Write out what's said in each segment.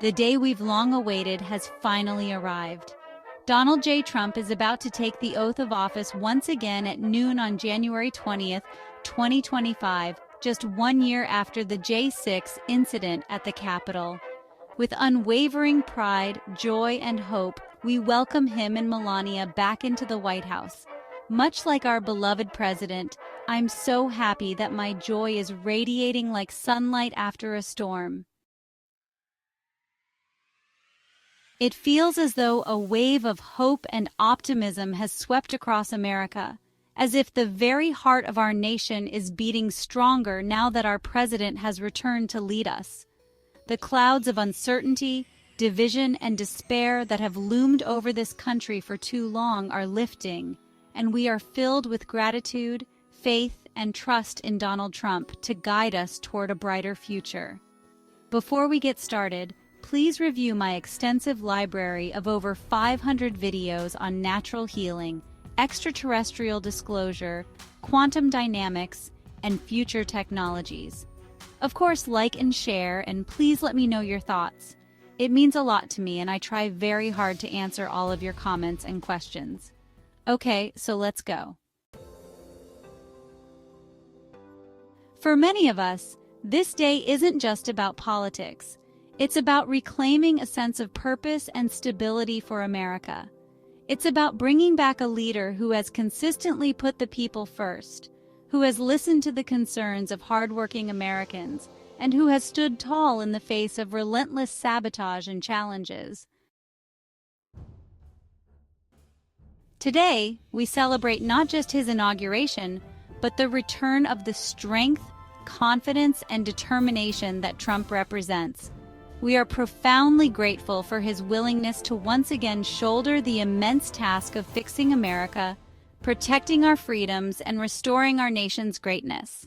The day we've long awaited has finally arrived. Donald J. Trump is about to take the oath of office once again at noon on January 20th, 2025, just 1 year after the J6 incident at the Capitol. With unwavering pride, joy, and hope, we welcome him and Melania back into the White House. Much like our beloved president, I'm so happy that my joy is radiating like sunlight after a storm. It feels as though a wave of hope and optimism has swept across America, as if the very heart of our nation is beating stronger now that our president has returned to lead us. The clouds of uncertainty, division, and despair that have loomed over this country for too long are lifting, and we are filled with gratitude, faith, and trust in Donald Trump to guide us toward a brighter future. Before we get started, please review my extensive library of over 500 videos on natural healing, extraterrestrial disclosure, quantum dynamics, and future technologies. Of course, like and share, and please let me know your thoughts. It means a lot to me, and I try very hard to answer all of your comments and questions. Okay, so let's go. For many of us, this day isn't just about politics. It's about reclaiming a sense of purpose and stability for America. It's about bringing back a leader who has consistently put the people first, who has listened to the concerns of hardworking Americans, and who has stood tall in the face of relentless sabotage and challenges. Today, we celebrate not just his inauguration, but the return of the strength, confidence, and determination that Trump represents. We are profoundly grateful for his willingness to once again shoulder the immense task of fixing America, protecting our freedoms, and restoring our nation's greatness.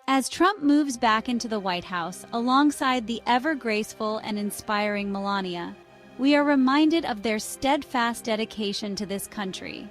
As Trump moves back into the White House alongside the ever-graceful and inspiring Melania, we are reminded of their steadfast dedication to this country.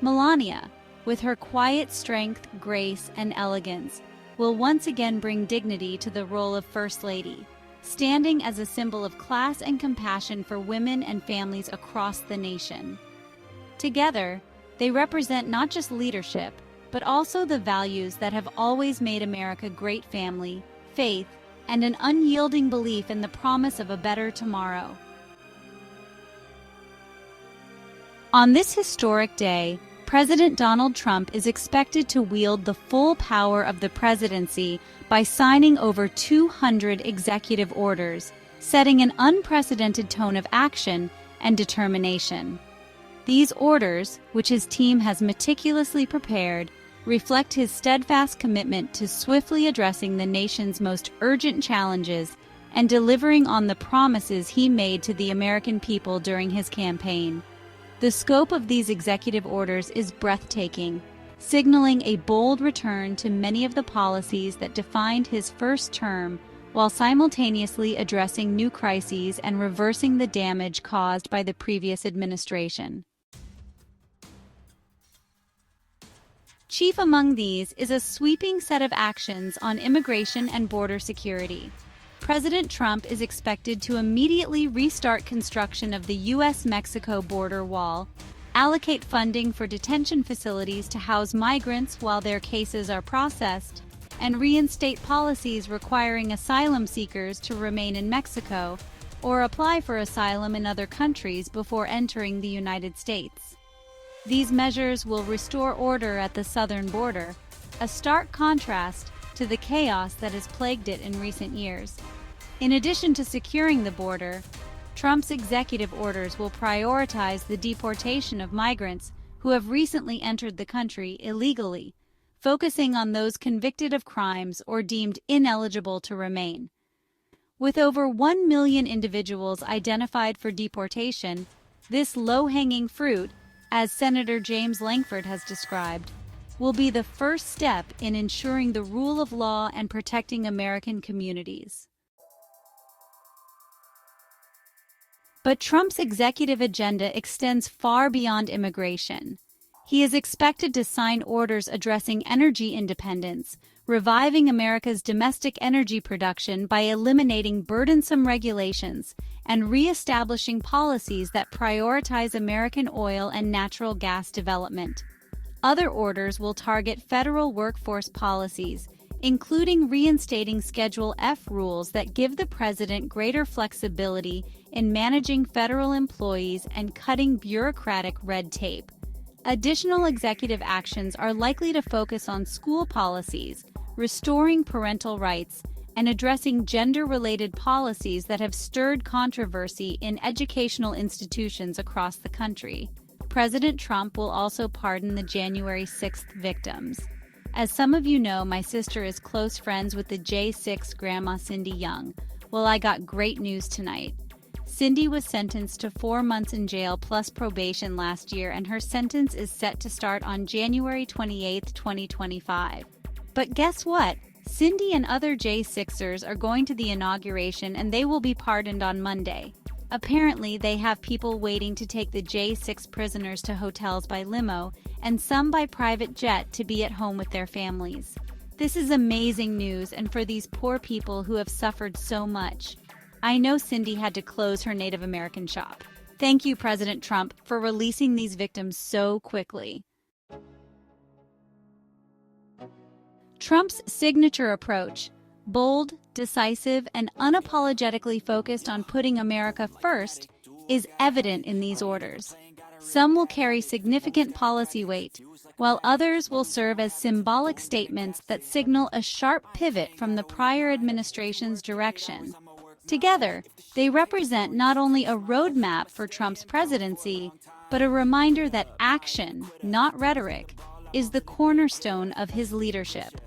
Melania, with her quiet strength, grace, and elegance, will once again bring dignity to the role of First Lady, standing as a symbol of class and compassion for women and families across the nation. Together, they represent not just leadership, but also the values that have always made America great: family, faith, and an unyielding belief in the promise of a better tomorrow. On this historic day, President Donald Trump is expected to wield the full power of the presidency by signing over 200 executive orders, setting an unprecedented tone of action and determination. These orders, which his team has meticulously prepared, reflect his steadfast commitment to swiftly addressing the nation's most urgent challenges and delivering on the promises he made to the American people during his campaign. The scope of these executive orders is breathtaking, signaling a bold return to many of the policies that defined his first term, while simultaneously addressing new crises and reversing the damage caused by the previous administration. Chief among these is a sweeping set of actions on immigration and border security. President Trump is expected to immediately restart construction of the U.S.-Mexico border wall, allocate funding for detention facilities to house migrants while their cases are processed, and reinstate policies requiring asylum seekers to remain in Mexico or apply for asylum in other countries before entering the United States. These measures will restore order at the southern border, a stark contrast to the chaos that has plagued it in recent years. In addition to securing the border, Trump's executive orders will prioritize the deportation of migrants who have recently entered the country illegally, focusing on those convicted of crimes or deemed ineligible to remain. With over 1 million individuals identified for deportation, this low-hanging fruit, as Senator James Lankford has described, will be the first step in ensuring the rule of law and protecting American communities. But Trump's executive agenda extends far beyond immigration. He is expected to sign orders addressing energy independence, reviving America's domestic energy production by eliminating burdensome regulations and re-establishing policies that prioritize American oil and natural gas development. Other orders will target federal workforce policies, including reinstating Schedule F rules that give the president greater flexibility in managing federal employees and cutting bureaucratic red tape. Additional executive actions are likely to focus on school policies, restoring parental rights, and addressing gender-related policies that have stirred controversy in educational institutions across the country. President Trump will also pardon the January 6th victims. As some of you know, my sister is close friends with the J6 grandma Cindy Young. Well, I got great news tonight. Cindy was sentenced to 4 months in jail plus probation last year, and her sentence is set to start on January 28, 2025. But guess what? Cindy and other J6ers are going to the inauguration, and they will be pardoned on Monday. Apparently, they have people waiting to take the J6 prisoners to hotels by limo and some by private jet to be at home with their families. This is amazing news, and for these poor people who have suffered so much. I know Cindy had to close her Native American shop. Thank you, President Trump, for releasing these victims so quickly. Trump's signature approach, bold, decisive, and unapologetically focused on putting America first, is evident in these orders. Some will carry significant policy weight, while others will serve as symbolic statements that signal a sharp pivot from the prior administration's direction. Together, they represent not only a roadmap for Trump's presidency, but a reminder that action, not rhetoric, is the cornerstone of his leadership.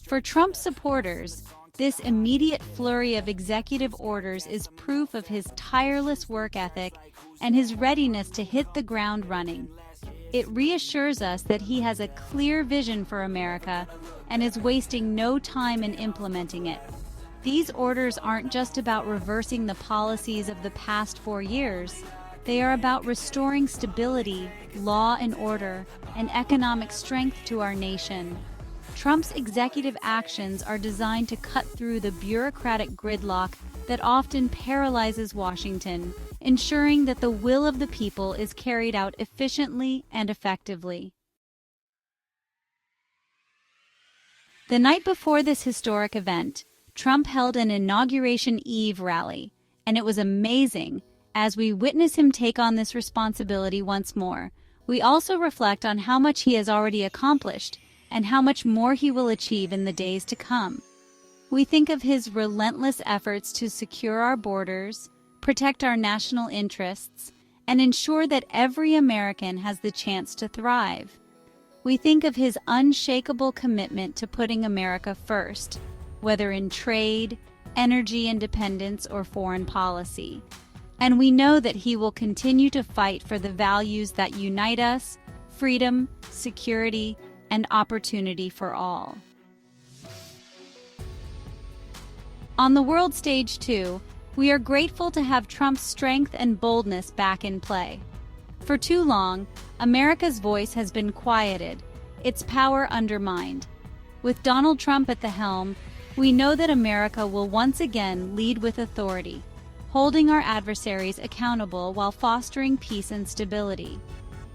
For Trump supporters, this immediate flurry of executive orders is proof of his tireless work ethic and his readiness to hit the ground running. It reassures us that he has a clear vision for America and is wasting no time in implementing it. These orders aren't just about reversing the policies of the past 4 years. They are about restoring stability, law and order, and economic strength to our nation. Trump's executive actions are designed to cut through the bureaucratic gridlock that often paralyzes Washington, ensuring that the will of the people is carried out efficiently and effectively. The night before this historic event, Trump held an Inauguration Eve rally, and it was amazing. As we witness him take on this responsibility once more, we also reflect on how much he has already accomplished and how much more he will achieve in the days to come. We think of his relentless efforts to secure our borders, protect our national interests, and ensure that every American has the chance to thrive. We think of his unshakable commitment to putting America first, whether in trade, energy independence, or foreign policy. And we know that he will continue to fight for the values that unite us: freedom, security, and opportunity for all. On the world stage, too, we are grateful to have Trump's strength and boldness back in play. For too long, America's voice has been quieted, its power undermined. With Donald Trump at the helm, we know that America will once again lead with authority, holding our adversaries accountable while fostering peace and stability.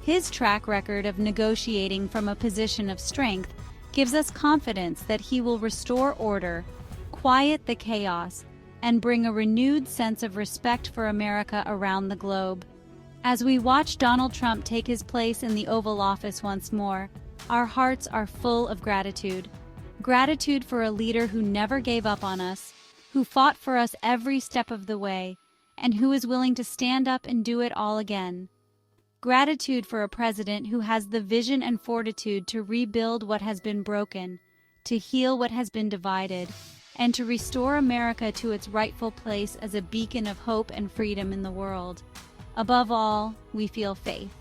His track record of negotiating from a position of strength gives us confidence that he will restore order, quiet the chaos, and bring a renewed sense of respect for America around the globe. As we watch Donald Trump take his place in the Oval Office once more, our hearts are full of gratitude. Gratitude for a leader who never gave up on us, who fought for us every step of the way, and who is willing to stand up and do it all again. Gratitude for a president who has the vision and fortitude to rebuild what has been broken, to heal what has been divided, and to restore America to its rightful place as a beacon of hope and freedom in the world. Above all, we feel faith.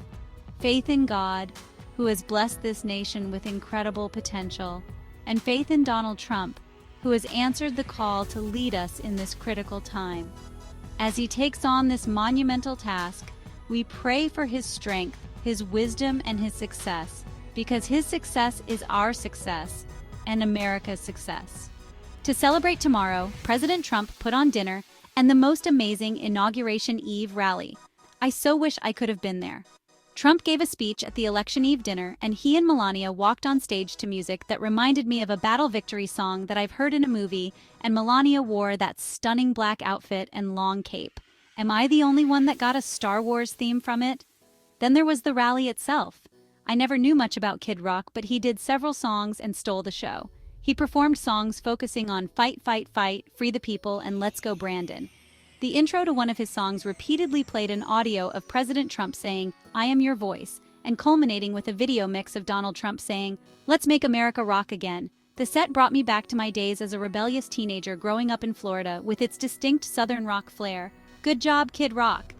Faith in God, who has blessed this nation with incredible potential, and faith in Donald Trump, who has answered the call to lead us in this critical time. As he takes on this monumental task, we pray for his strength, his wisdom, and his success, because his success is our success and America's success. To celebrate tomorrow, President Trump put on dinner and the most amazing Inauguration Eve rally. I so wish I could have been there. Trump gave a speech at the Election Eve dinner, and he and Melania walked on stage to music that reminded me of a battle victory song that I've heard in a movie, and Melania wore that stunning black outfit and long cape. Am I the only one that got a Star Wars theme from it? Then there was the rally itself. I never knew much about Kid Rock, but he did several songs and stole the show. He performed songs focusing on fight, fight, fight, free the people, and let's go Brandon. The intro to one of his songs repeatedly played an audio of President Trump saying, "I am your voice," and culminating with a video mix of Donald Trump saying, "Let's make America rock again." The set brought me back to my days as a rebellious teenager growing up in Florida with its distinct Southern rock flair. Good job, Kid Rock.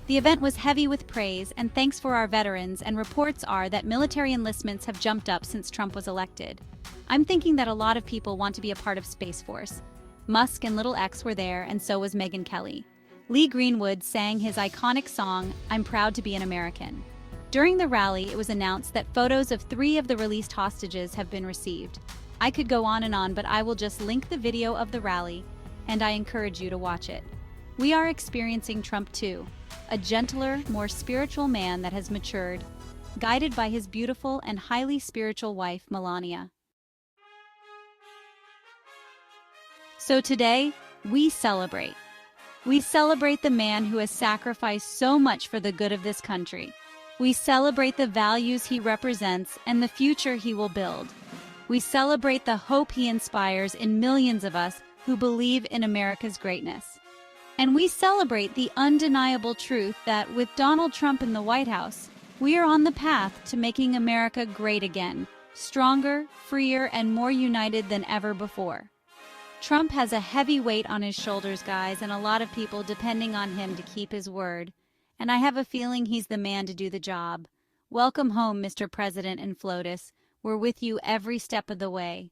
The event was heavy with praise and thanks for our veterans, and reports are that military enlistments have jumped up since Trump was elected. I'm thinking that a lot of people want to be a part of Space Force. Musk and Little X were there, and so was Megyn Kelly. Lee Greenwood sang his iconic song, "I'm Proud to be an American." During the rally, it was announced that photos of 3 of the released hostages have been received. I could go on, but I will just link the video of the rally, and I encourage you to watch it. We are experiencing Trump too, a gentler, more spiritual man that has matured, guided by his beautiful and highly spiritual wife, Melania. So today, we celebrate. We celebrate the man who has sacrificed so much for the good of this country. We celebrate the values he represents and the future he will build. We celebrate the hope he inspires in millions of us who believe in America's greatness. And we celebrate the undeniable truth that with Donald Trump in the White House, we are on the path to making America great again, stronger, freer, and more united than ever before. Trump has a heavy weight on his shoulders, guys, and a lot of people depending on him to keep his word. And I have a feeling he's the man to do the job. Welcome home, Mr. President and FLOTUS. We're with you every step of the way.